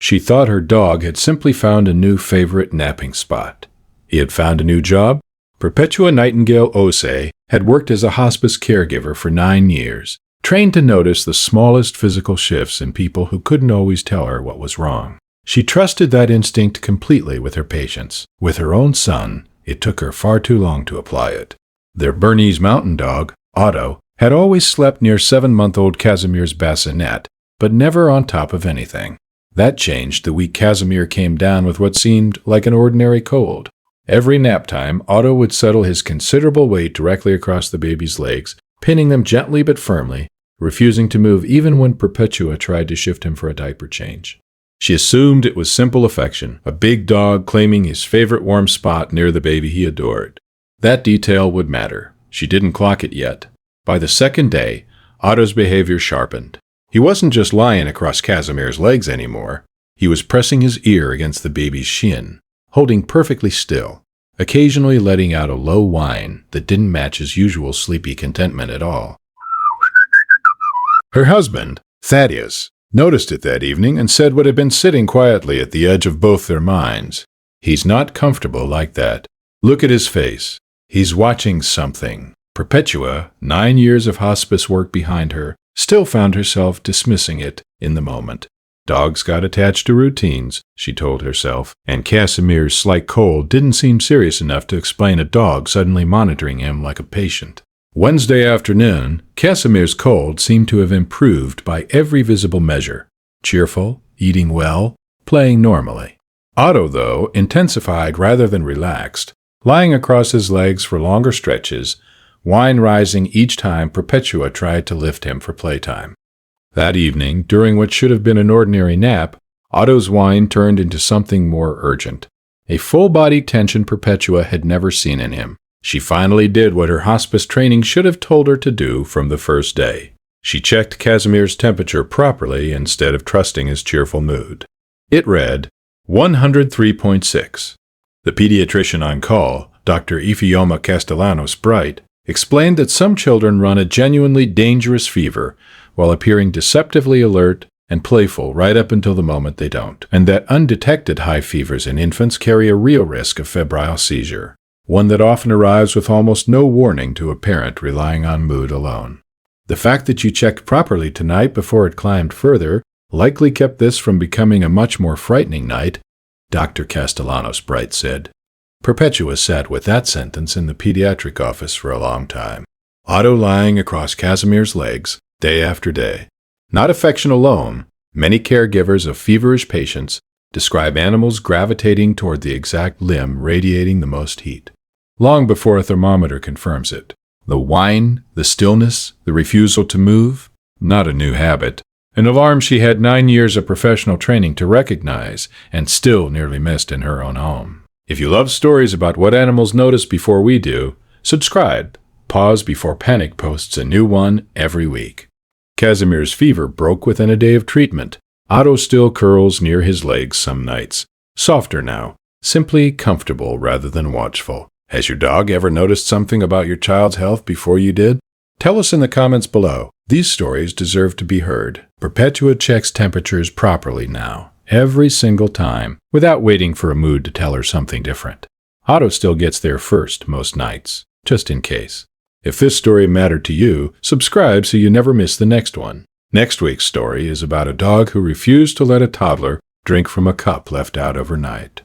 She thought her dog had simply found a new favorite napping spot. He had found a new job. Perpetua Nightingale Osei had worked as a hospice caregiver for 9 years, trained to notice the smallest physical shifts in people who couldn't always tell her what was wrong. She trusted that instinct completely with her patients. With her own son, it took her far too long to apply it. Their Bernese Mountain Dog, Otto, had always slept near 7-month-old Casimir's bassinet, but never on top of anything. That changed the week Casimir came down with what seemed like an ordinary cold. Every nap time, Otto would settle his considerable weight directly across the baby's legs, pinning them gently but firmly, refusing to move even when Perpetua tried to shift him for a diaper change. She assumed it was simple affection, a big dog claiming his favorite warm spot near the baby he adored. That detail would matter. She didn't clock it yet. By the second day, Otto's behavior sharpened. He wasn't just lying across Casimir's legs anymore. He was pressing his ear against the baby's shin, holding perfectly still, occasionally letting out a low whine that didn't match his usual sleepy contentment at all. Her husband, Thaddeus, noticed it that evening and said what had been sitting quietly at the edge of both their minds. He's not comfortable like that. Look at his face. He's watching something. Perpetua, 9 years of hospice work behind her, still found herself dismissing it in the moment. Dogs got attached to routines, she told herself, and Casimir's slight cold didn't seem serious enough to explain a dog suddenly monitoring him like a patient. Wednesday afternoon, Casimir's cold seemed to have improved by every visible measure. Cheerful, eating well, playing normally. Otto, though, intensified rather than relaxed, lying across his legs for longer stretches, whine rising each time Perpetua tried to lift him for playtime. That evening, during what should have been an ordinary nap, Otto's whine turned into something more urgent. A full-body tension Perpetua had never seen in him. She finally did what her hospice training should have told her to do from the first day. She checked Casimir's temperature properly instead of trusting his cheerful mood. It read 103.6. The pediatrician on call, Dr. Ifioma Castellanos-Bright, explained that some children run a genuinely dangerous fever while appearing deceptively alert and playful right up until the moment they don't, and that undetected high fevers in infants carry a real risk of febrile seizure, one that often arrives with almost no warning to a parent relying on mood alone. The fact that you checked properly tonight before it climbed further likely kept this from becoming a much more frightening night, Dr. Castellanos-Bright said. Perpetua sat with that sentence in the pediatric office for a long time. Otto lying across Casimir's legs, day after day. Not affection alone, many caregivers of feverish patients describe animals gravitating toward the exact limb radiating the most heat. Long before a thermometer confirms it. The whine, the stillness, the refusal to move, not a new habit. An alarm she had 9 years of professional training to recognize and still nearly missed in her own home. If you love stories about what animals notice before we do, subscribe. Pause Before Panic posts a new one every week. Casimir's fever broke within a day of treatment. Otto still curls near his legs some nights. Softer now, simply comfortable rather than watchful. Has your dog ever noticed something about your child's health before you did? Tell us in the comments below. These stories deserve to be heard. Perpetua checks temperatures properly now, every single time, without waiting for a mood to tell her something different. Otto still gets there first most nights, just in case. If this story mattered to you, subscribe so you never miss the next one. Next week's story is about a dog who refused to let a toddler drink from a cup left out overnight.